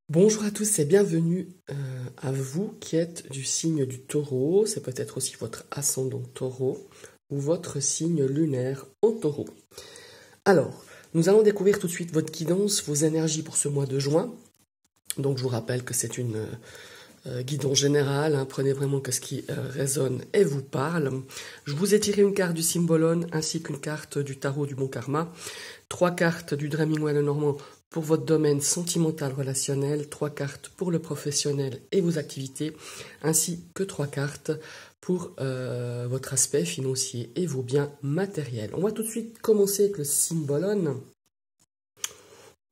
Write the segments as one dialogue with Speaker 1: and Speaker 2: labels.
Speaker 1: Bonjour à tous et bienvenue à vous qui êtes du signe du taureau. C'est peut-être aussi votre ascendant taureau ou votre signe lunaire en taureau. Alors, nous allons découvrir tout de suite votre guidance, vos énergies pour ce mois de juin. Donc je vous rappelle que c'est une guidance générale, hein. Prenez vraiment que ce qui résonne et vous parle. Je vous ai tiré une carte du Symbolone ainsi qu'une carte du tarot du Bon Karma. 3 cartes du Dreaming Lenormand pour votre domaine sentimental relationnel, 3 cartes pour le professionnel et vos activités, ainsi que 3 cartes pour votre aspect financier et vos biens matériels. On va tout de suite commencer avec le Symbolone.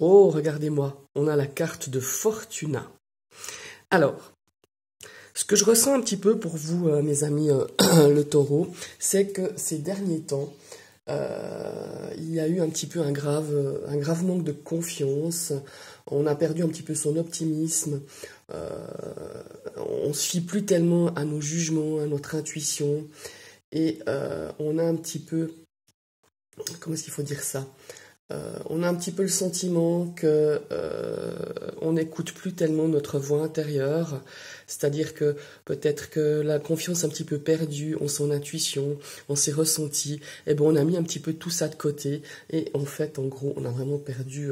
Speaker 1: Oh, regardez-moi, on a la carte de Fortuna. Alors, ce que je ressens un petit peu pour vous, mes amis le taureau, c'est que ces derniers temps, il y a eu un petit peu un grave manque de confiance. On a perdu un petit peu son optimisme. On se fie plus tellement à nos jugements, à notre intuition. Et on a un petit peu... Comment est-ce qu'il faut dire ça? On a un petit peu le sentiment que on n'écoute plus tellement notre voix intérieure, c'est-à-dire que peut-être que la confiance un petit peu perdue en son intuition, en ses ressentis, et ben on a mis un petit peu tout ça de côté et en fait en gros on a vraiment perdu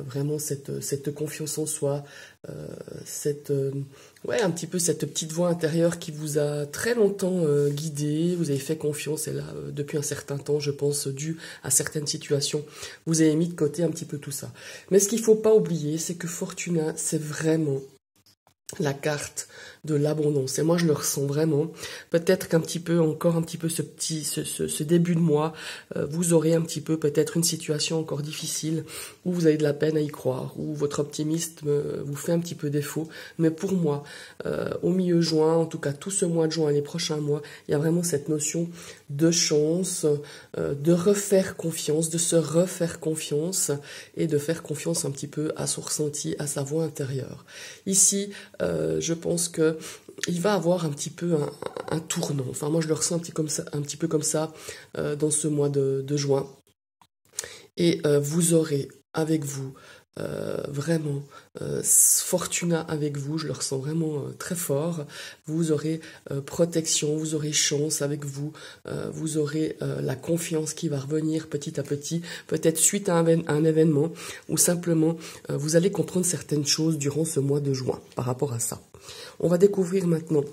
Speaker 1: vraiment cette confiance en soi, ouais, un petit peu cette petite voix intérieure qui vous a très longtemps guidé, vous avez fait confiance, et là, depuis un certain temps, je pense, dû à certaines situations, vous avez mis de côté un petit peu tout ça. Mais ce qu'il ne faut pas oublier, c'est que Fortuna, c'est vraiment la carte de l'abondance. Et moi, je le ressens vraiment. Peut-être qu'un petit peu, encore un petit peu ce début de mois, vous aurez un petit peu peut-être une situation encore difficile où vous avez de la peine à y croire, où votre optimisme vous fait un petit peu défaut. Mais pour moi, au milieu juin, en tout cas tout ce mois de juin et les prochains mois, il y a vraiment cette notion de chance, de refaire confiance, de se refaire confiance et de faire confiance un petit peu à son ressenti, à sa voix intérieure. Ici, je pense que il va avoir un petit peu un tournant. Enfin, moi, je le ressens un petit peu comme ça dans ce mois de juin. Et vous aurez avec vous vraiment Fortuna avec vous, je le ressens vraiment très fort. Vous aurez protection, vous aurez chance avec vous, vous aurez la confiance qui va revenir petit à petit, peut-être suite à un événement, ou simplement vous allez comprendre certaines choses durant ce mois de juin par rapport à ça. On va découvrir maintenant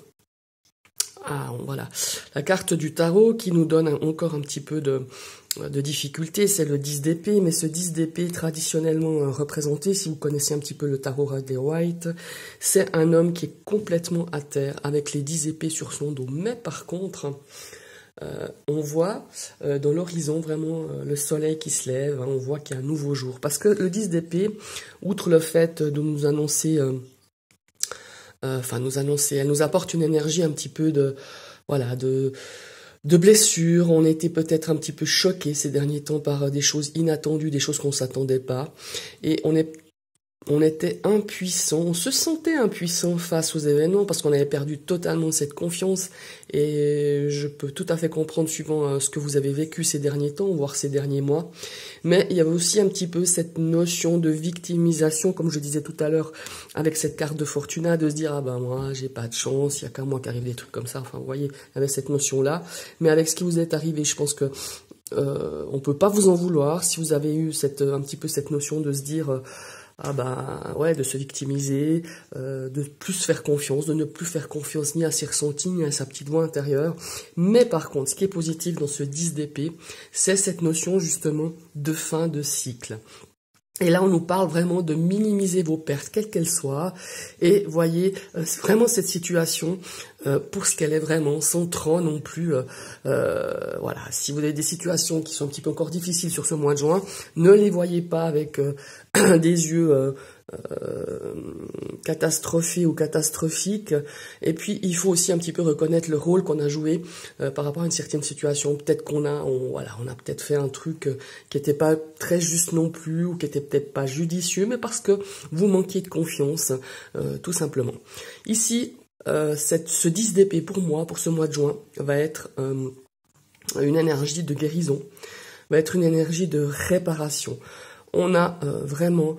Speaker 1: voilà, la carte du tarot qui nous donne encore un petit peu de difficulté, c'est le 10 d'épée, mais ce 10 d'épée traditionnellement représenté, si vous connaissez un petit peu le tarot Rider-Waite, c'est un homme qui est complètement à terre avec les 10 épées sur son dos. Mais par contre, on voit dans l'horizon vraiment le soleil qui se lève, hein, on voit qu'il y a un nouveau jour. Parce que le 10 d'épée, outre le fait de nous annoncer... elle nous apporte une énergie un petit peu de blessures. On était peut-être un petit peu choqués ces derniers temps par des choses inattendues, des choses qu'on ne s'attendait pas. Et on était impuissant, on se sentait impuissant face aux événements parce qu'on avait perdu totalement cette confiance, et je peux tout à fait comprendre suivant ce que vous avez vécu ces derniers temps, voire ces derniers mois. Mais il y avait aussi un petit peu cette notion de victimisation, comme je disais tout à l'heure avec cette carte de Fortuna, de se dire ah ben moi j'ai pas de chance, il y a qu'à moi qu'arrive des trucs comme ça. Enfin vous voyez, il y avait cette notion là. Mais avec ce qui vous est arrivé, je pense que on peut pas vous en vouloir si vous avez eu un petit peu cette notion de se dire ah bah ouais, de se victimiser, de plus faire confiance, de ne plus faire confiance ni à ses ressentis, ni à sa petite voix intérieure. Mais par contre, ce qui est positif dans ce 10 d'épée, c'est cette notion justement de fin de cycle. Et là, on nous parle vraiment de minimiser vos pertes, quelles qu'elles soient. Et voyez, vraiment cette situation pour ce qu'elle est vraiment, sans trop non plus... voilà, si vous avez des situations qui sont un petit peu encore difficiles sur ce mois de juin, ne les voyez pas avec des yeux catastrophés ou catastrophiques. Et puis, il faut aussi un petit peu reconnaître le rôle qu'on a joué par rapport à une certaine situation. Peut-être on a peut-être fait un truc qui n'était pas très juste non plus, ou qui était peut-être pas judicieux, mais parce que vous manquiez de confiance, tout simplement. Ici, ce 10 d'épée pour moi, pour ce mois de juin, va être une énergie de guérison, va être une énergie de réparation. On a vraiment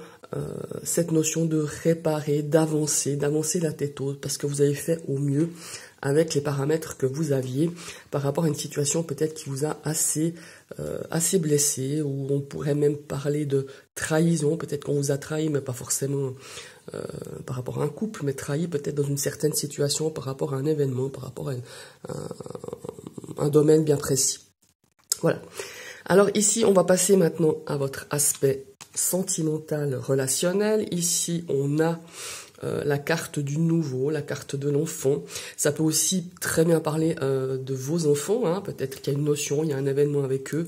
Speaker 1: cette notion de réparer, d'avancer la tête haute, parce que vous avez fait au mieux avec les paramètres que vous aviez par rapport à une situation peut-être qui vous a assez blessé, ou on pourrait même parler de trahison. Peut-être qu'on vous a trahi, mais pas forcément par rapport à un couple, mais trahi peut-être dans une certaine situation, par rapport à un événement, par rapport à un domaine bien précis. Voilà. Alors ici, on va passer maintenant à votre aspect sentimental, relationnel. Ici, on a la carte du nouveau, la carte de l'enfant. Ça peut aussi très bien parler de vos enfants, hein. Peut-être qu'il y a une notion, il y a un événement avec eux,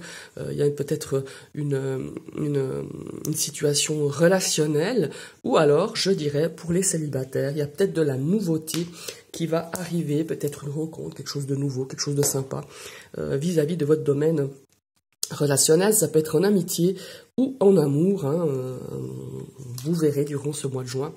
Speaker 1: il y a peut-être une situation relationnelle, ou alors, je dirais, pour les célibataires, il y a peut-être de la nouveauté qui va arriver, peut-être une rencontre, quelque chose de nouveau, quelque chose de sympa, vis-à-vis de votre domaine relationnel. Ça peut être en amitié ou en amour, hein, vous verrez durant ce mois de juin.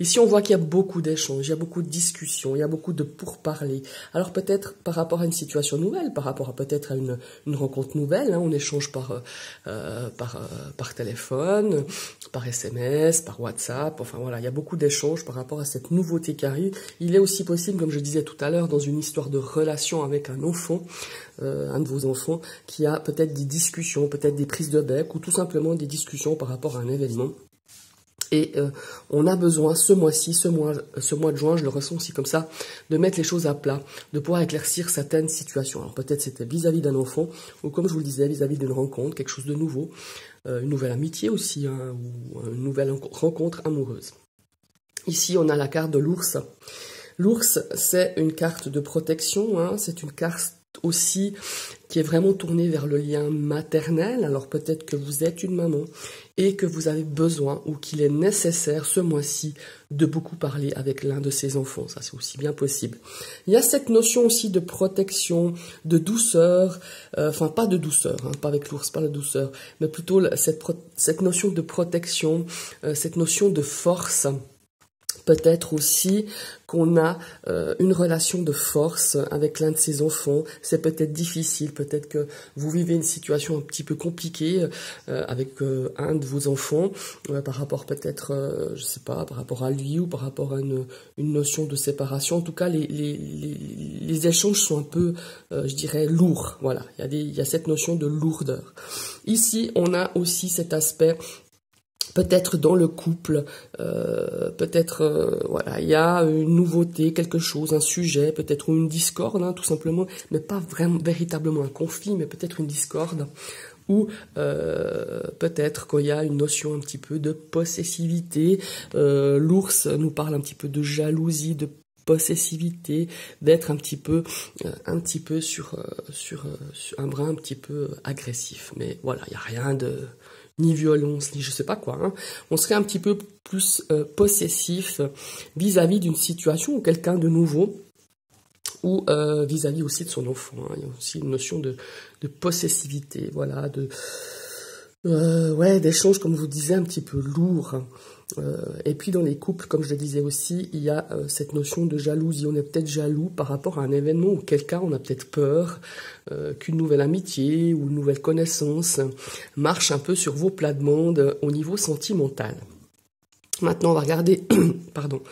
Speaker 1: Ici, on voit qu'il y a beaucoup d'échanges, il y a beaucoup de discussions, il y a beaucoup de pourparlers. Alors peut-être par rapport à une situation nouvelle, par rapport à peut-être à une rencontre nouvelle, hein, on échange par téléphone, par SMS, par WhatsApp, enfin voilà, il y a beaucoup d'échanges par rapport à cette nouveauté qui arrive. Il est aussi possible, comme je disais tout à l'heure, dans une histoire de relation avec un enfant, un de vos enfants, qui a peut-être des discussions, peut-être des prises de bec, ou tout simplement des discussions par rapport à un événement. Et on a besoin ce mois-ci, ce mois de juin, je le ressens aussi comme ça, de mettre les choses à plat, de pouvoir éclaircir certaines situations. Alors peut-être c'était vis-à-vis d'un enfant, ou comme je vous le disais, vis-à-vis d'une rencontre, quelque chose de nouveau, une nouvelle amitié aussi, hein, ou une nouvelle rencontre amoureuse. Ici, on a la carte de l'ours. L'ours, c'est une carte de protection, hein, c'est une carte aussi qui est vraiment tournée vers le lien maternel. Alors peut-être que vous êtes une maman et que vous avez besoin, ou qu'il est nécessaire ce mois-ci, de beaucoup parler avec l'un de ses enfants. Ça, c'est aussi bien possible. Il y a cette notion aussi de protection, de douceur, enfin pas de douceur, hein, pas avec l'ours, pas la douceur, mais plutôt cette notion de protection, cette notion de force. Peut-être aussi qu'on a une relation de force avec l'un de ses enfants. C'est peut-être difficile, peut-être que vous vivez une situation un petit peu compliquée avec un de vos enfants, par rapport peut-être, je sais pas, par rapport à lui, ou par rapport à une notion de séparation. En tout cas, les échanges sont un peu, je dirais, lourds. Voilà, il y a cette notion de lourdeur. Ici, on a aussi cet aspect peut-être dans le couple, peut-être, voilà, il y a une nouveauté, quelque chose, un sujet, peut-être une discorde, hein, tout simplement, mais pas vraiment véritablement un conflit, mais peut-être une discorde, ou peut-être qu'il y a une notion un petit peu de possessivité. L'ours nous parle un petit peu de jalousie, de possessivité, d'être un petit peu sur un brin un petit peu agressif. Mais voilà, il n'y a rien de ni violence, ni je sais pas quoi. Hein. On serait un petit peu plus possessif vis-à-vis d'une situation ou quelqu'un de nouveau, ou vis-à-vis aussi de son enfant. Hein. Il y a aussi une notion de possessivité, voilà, d'échanges, comme je vous disais, un petit peu lourds. Et puis dans les couples, comme je le disais aussi, il y a cette notion de jalousie. On est peut-être jaloux par rapport à un événement ou quelqu'un, on a peut-être peur qu'une nouvelle amitié ou une nouvelle connaissance marche un peu sur vos plates-bandes au niveau sentimental. Maintenant, on va regarder, pardon,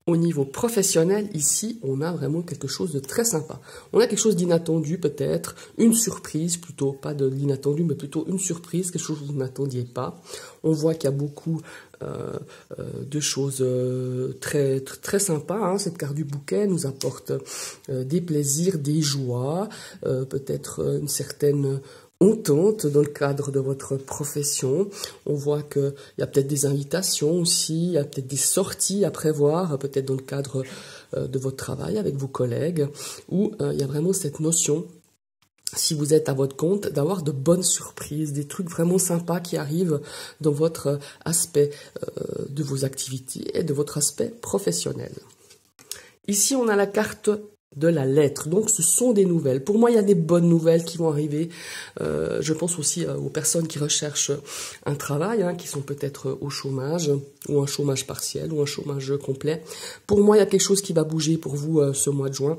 Speaker 1: au niveau professionnel. Ici, on a vraiment quelque chose de très sympa. On a quelque chose d'inattendu peut-être, une surprise plutôt, pas de l'inattendu, mais plutôt une surprise, quelque chose que vous n'attendiez pas. On voit qu'il y a beaucoup de choses très, très, très sympas. Hein. Cette carte du bouquet nous apporte des plaisirs, des joies, peut-être une certaine entente dans le cadre de votre profession. On voit qu'il y a peut-être des invitations aussi, il y a peut-être des sorties à prévoir, peut-être dans le cadre de votre travail avec vos collègues, où il y a vraiment cette notion, si vous êtes à votre compte, d'avoir de bonnes surprises, des trucs vraiment sympas qui arrivent dans votre aspect de vos activités et de votre aspect professionnel. Ici, on a la carte de la lettre. Donc ce sont des nouvelles. Pour moi, il y a des bonnes nouvelles qui vont arriver. Je pense aussi aux personnes qui recherchent un travail, qui sont peut-être au chômage, ou un chômage partiel, ou un chômage complet. Pour moi, il y a quelque chose qui va bouger pour vous ce mois de juin.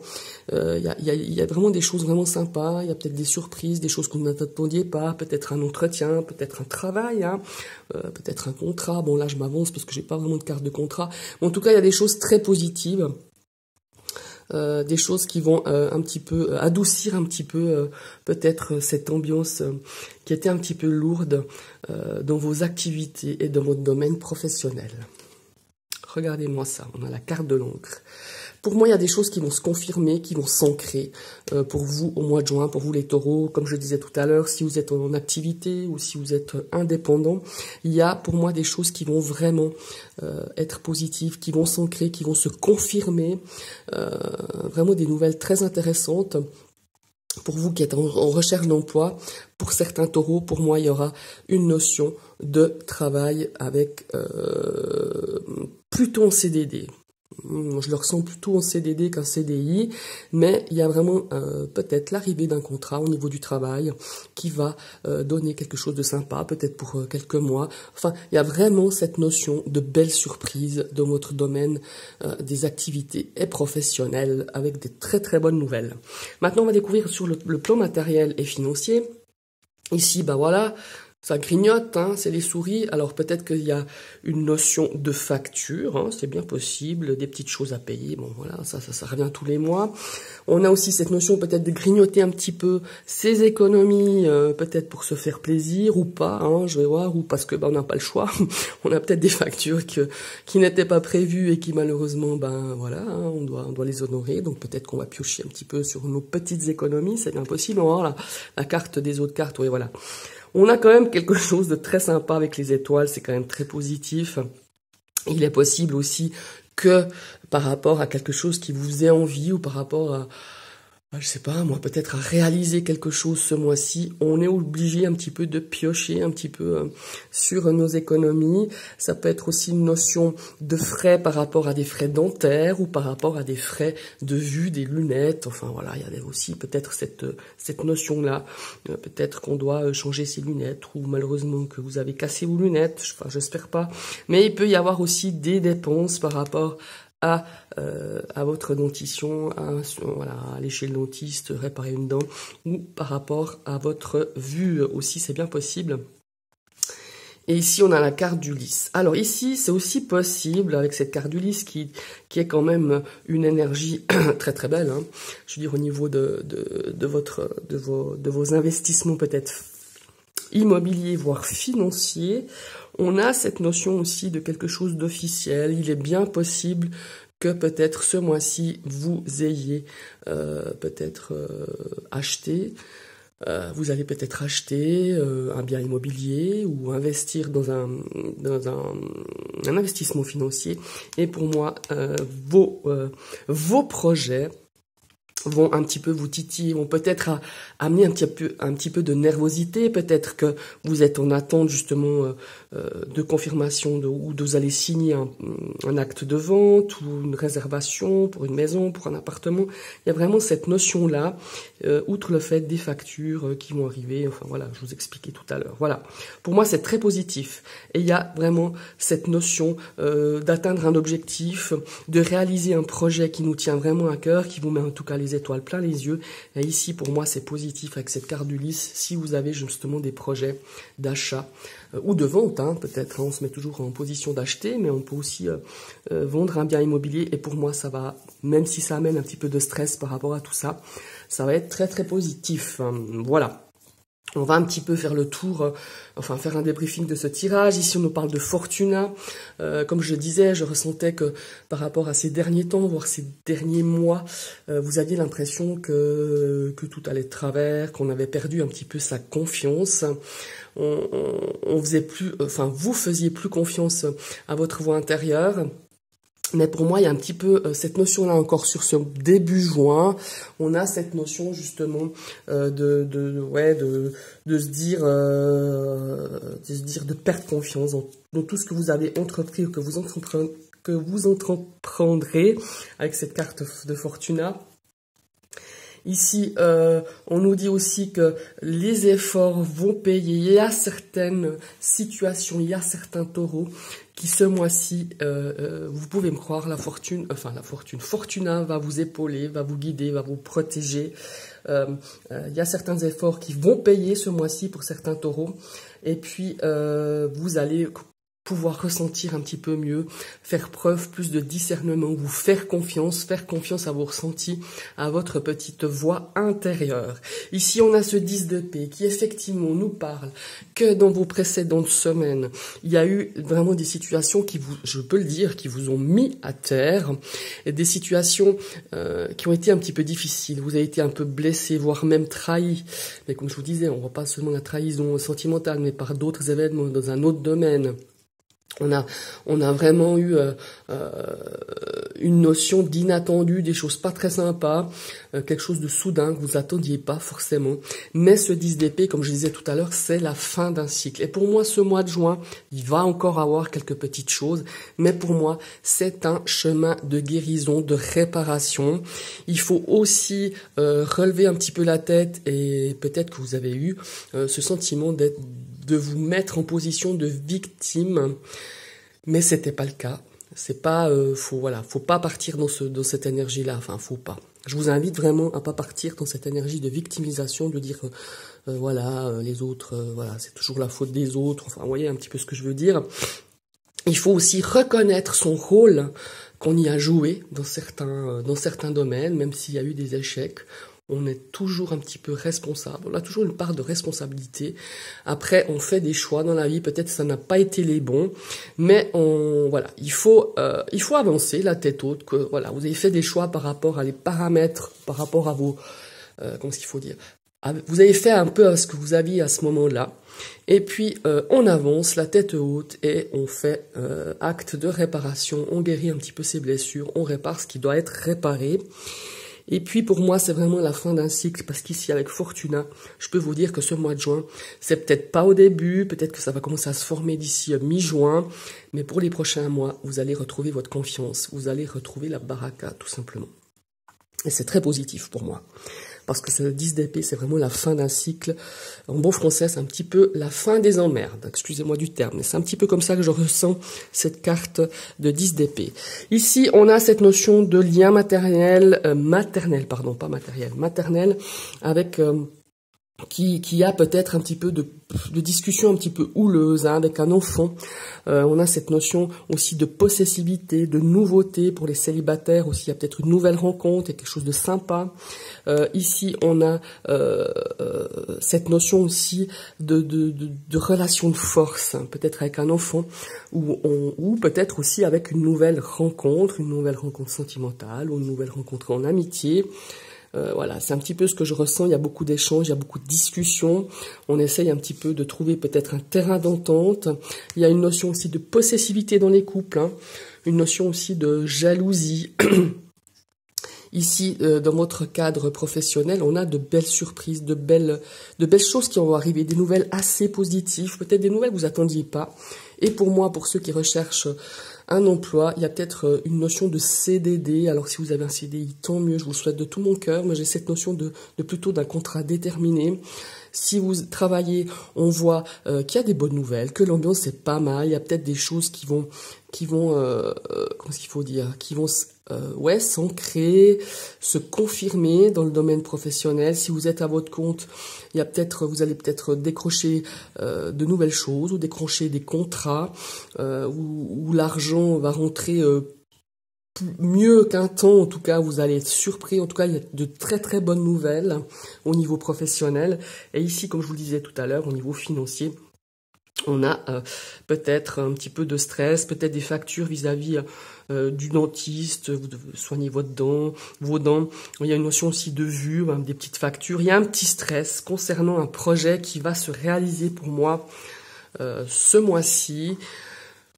Speaker 1: Il y a vraiment des choses vraiment sympas. Il y a peut-être des surprises, des choses que vous n'attendiez pas, peut-être un entretien, peut-être un travail, peut-être un contrat. Bon, là, je m'avance parce que j'ai pas vraiment de carte de contrat. Mais en tout cas, il y a des choses très positives. Des choses qui vont un petit peu adoucir un petit peu peut-être cette ambiance qui était un petit peu lourde dans vos activités et dans votre domaine professionnel. Regardez-moi ça, on a la carte de l'encre. Pour moi, il y a des choses qui vont se confirmer, qui vont s'ancrer pour vous au mois de juin, pour vous les taureaux. Comme je disais tout à l'heure, si vous êtes en activité ou si vous êtes indépendant, il y a pour moi des choses qui vont vraiment être positives, qui vont s'ancrer, qui vont se confirmer. Vraiment des nouvelles très intéressantes. Pour vous qui êtes en recherche d'emploi, pour certains taureaux, pour moi, il y aura une notion de travail avec plutôt en CDD. Je le ressens plutôt en CDD qu'en CDI, mais il y a vraiment peut-être l'arrivée d'un contrat au niveau du travail qui va donner quelque chose de sympa, peut-être pour quelques mois. Enfin, il y a vraiment cette notion de belle surprise dans votre domaine des activités et professionnelles avec des très très bonnes nouvelles. Maintenant, on va découvrir sur le plan matériel et financier. Ici, voilà. Ça grignote, c'est les souris. Alors peut-être qu'il y a une notion de facture, c'est bien possible, des petites choses à payer. Bon voilà, ça revient tous les mois. On a aussi cette notion peut-être de grignoter un petit peu ses économies, peut-être pour se faire plaisir ou pas, je vais voir, ou parce que on n'a pas le choix. On a peut-être des factures qui n'étaient pas prévues et qui malheureusement, voilà, on doit les honorer. Donc peut-être qu'on va piocher un petit peu sur nos petites économies, c'est bien possible. On va voir la carte des autres cartes, oui voilà. On a quand même quelque chose de très sympa avec les étoiles, c'est quand même très positif. Il est possible aussi que par rapport à quelque chose qui vous faisait envie ou par rapport à, je sais pas, moi peut-être à réaliser quelque chose ce mois-ci, on est obligé un petit peu de piocher un petit peu sur nos économies. Ça peut être aussi une notion de frais par rapport à des frais dentaires ou par rapport à des frais de vue, des lunettes. Enfin voilà, il y a aussi peut-être cette notion-là. Peut-être qu'on doit changer ses lunettes ou malheureusement que vous avez cassé vos lunettes. Enfin, j'espère pas. Mais il peut y avoir aussi des dépenses par rapport à votre dentition, à aller chez le dentiste, réparer une dent, ou par rapport à votre vue aussi, c'est bien possible. Et ici, on a la carte du lys. Alors ici, c'est aussi possible avec cette carte du lys qui est quand même une énergie très très belle. Je veux dire au niveau de vos investissements peut-être immobiliers, voire financiers. On a cette notion aussi de quelque chose d'officiel. Il est bien possible que peut-être ce mois-ci, vous ayez peut-être acheté. Vous allez peut-être acheter un bien immobilier ou investir dans un investissement financier. Et pour moi, vos projets vont un petit peu vous titiller, vont peut-être amener un petit peu de nervosité, peut-être que vous êtes en attente justement de confirmation ou vous allez signer un acte de vente ou une réservation pour une maison, pour un appartement. Il y a vraiment cette notion-là, outre le fait des factures qui vont arriver, enfin voilà, je vous expliquais tout à l'heure. Voilà, pour moi c'est très positif et il y a vraiment cette notion d'atteindre un objectif, de réaliser un projet qui nous tient vraiment à cœur, qui vous met en tout cas les étoiles plein les yeux. Et ici, pour moi, c'est positif avec cette carte du lys. Si vous avez justement des projets d'achat ou de vente, peut-être, on se met toujours en position d'acheter, mais on peut aussi vendre un bien immobilier. Et pour moi, ça va, même si ça amène un petit peu de stress par rapport à tout ça, ça va être très très positif. Voilà. On va un petit peu faire le tour, faire un débriefing de ce tirage. Ici, on nous parle de Fortuna. Comme je disais, je ressentais que par rapport à ces derniers temps, voire ces derniers mois, vous aviez l'impression que tout allait de travers, qu'on avait perdu un petit peu sa confiance. On faisait plus, vous faisiez plus confiance à votre voix intérieure. Mais pour moi, il y a un petit peu cette notion-là encore sur ce début juin. On a cette notion justement de se dire de perdre confiance dans tout ce que vous avez entrepris ou que vous entreprendrez avec cette carte de Fortuna. Ici, on nous dit aussi que les efforts vont payer. Il y a certaines situations, il y a certains taureaux qui ce mois-ci, vous pouvez me croire, Fortuna va vous épauler, va vous guider, va vous protéger. Il y a certains efforts qui vont payer ce mois-ci pour certains taureaux. Et puis, vous allez pouvoir ressentir un petit peu mieux, faire preuve plus de discernement, vous faire confiance à vos ressentis, à votre petite voix intérieure. Ici, on a ce 10 d'épée qui effectivement nous parle que dans vos précédentes semaines, il y a eu vraiment des situations qui vous, je peux le dire, qui vous ont mis à terre, et des situations qui ont été un petit peu difficiles. Vous avez été un peu blessé, voire même trahi. Mais comme je vous disais, on ne voit pas seulement la trahison sentimentale, mais par d'autres événements dans un autre domaine. On a vraiment eu une notion d'inattendu, des choses pas très sympas, quelque chose de soudain que vous attendiez pas forcément. Mais ce 10 d'épée, comme je disais tout à l'heure, c'est la fin d'un cycle. Et pour moi, ce mois de juin, il va encore avoir quelques petites choses, mais pour moi, c'est un chemin de guérison, de réparation. Il faut aussi relever un petit peu la tête, et peut-être que vous avez eu ce sentiment de vous mettre en position de victime, mais c'était pas le cas. C'est pas, faut pas partir dans cette énergie-là. Enfin, faut pas. Je vous invite vraiment à pas partir dans cette énergie de victimisation, de dire les autres, c'est toujours la faute des autres. Enfin, vous voyez un petit peu ce que je veux dire. Il faut aussi reconnaître son rôle qu'on y a joué dans certains domaines, même s'il y a eu des échecs. On est toujours un petit peu responsable, on a toujours une part de responsabilité. Après, on fait des choix dans la vie, peut-être que ça n'a pas été les bons, mais il faut avancer la tête haute. Vous avez fait des choix par rapport à les paramètres, par rapport à vos, vous avez fait un peu à ce que vous aviez à ce moment-là. Et puis, on avance la tête haute et on fait acte de réparation, on guérit un petit peu ses blessures, on répare ce qui doit être réparé. Et puis pour moi, c'est vraiment la fin d'un cycle, parce qu'ici avec Fortuna, je peux vous dire que ce mois de juin, c'est peut-être pas au début, peut-être que ça va commencer à se former d'ici mi-juin, mais pour les prochains mois, vous allez retrouver votre confiance, vous allez retrouver la baraka tout simplement. Et c'est très positif pour moi, parce que ce 10 d'épée, c'est vraiment la fin d'un cycle. En bon français, c'est un petit peu la fin des emmerdes, excusez-moi du terme, mais c'est un petit peu comme ça que je ressens cette carte de 10 d'épée. Ici, on a cette notion de lien maternel, avec... qui a peut-être un petit peu de discussion un petit peu houleuse avec un enfant. On a cette notion aussi de possessivité, de nouveauté pour les célibataires aussi. Il y a peut-être une nouvelle rencontre et quelque chose de sympa. Ici, on a cette notion aussi de relation de force, hein, peut-être avec un enfant ou peut-être aussi avec une nouvelle rencontre sentimentale ou une nouvelle rencontre en amitié. C'est un petit peu ce que je ressens. Il y a beaucoup d'échanges, il y a beaucoup de discussions. On essaye un petit peu de trouver peut-être un terrain d'entente. Il y a une notion aussi de possessivité dans les couples, hein. Une notion aussi de jalousie. Ici, dans votre cadre professionnel, on a de belles surprises, de belles choses qui vont arriver, des nouvelles assez positives, peut-être des nouvelles que vous attendiez pas. Et pour moi, pour ceux qui recherchent un emploi, il y a peut-être une notion de CDD. Alors si vous avez un CDI, tant mieux, je vous le souhaite de tout mon cœur. Moi j'ai cette notion de plutôt d'un contrat déterminé. Si vous travaillez, on voit qu'il y a des bonnes nouvelles, que l'ambiance est pas mal. Il y a peut-être des choses qui vont s'ancrer, se confirmer dans le domaine professionnel. Si vous êtes à votre compte, vous allez peut-être décrocher de nouvelles choses ou décrocher des contrats où l'argent va rentrer mieux qu'un temps. En tout cas, vous allez être surpris. En tout cas, il y a de très très bonnes nouvelles au niveau professionnel. Et ici, comme je vous le disais tout à l'heure, au niveau financier, on a peut-être un petit peu de stress, peut-être des factures vis-à-vis du dentiste, vous devez soigner vos dents. Il y a une notion aussi de vue, des petites factures. Il y a un petit stress concernant un projet qui va se réaliser pour moi ce mois-ci,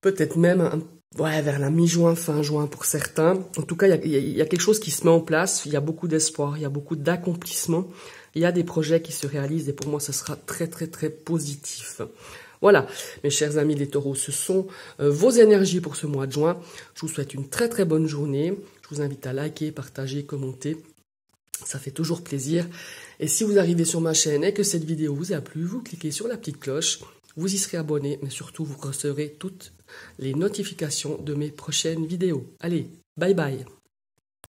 Speaker 1: peut-être même vers la mi-juin, fin juin pour certains. En tout cas, il y a quelque chose qui se met en place, il y a beaucoup d'espoir, il y a beaucoup d'accomplissement. Il y a des projets qui se réalisent et pour moi, ce sera très très très positif. Voilà, mes chers amis les taureaux, ce sont vos énergies pour ce mois de juin. Je vous souhaite une très très bonne journée. Je vous invite à liker, partager, commenter. Ça fait toujours plaisir. Et si vous arrivez sur ma chaîne et que cette vidéo vous a plu, vous cliquez sur la petite cloche, vous y serez abonné, mais surtout vous recevrez toutes les notifications de mes prochaines vidéos. Allez, bye bye!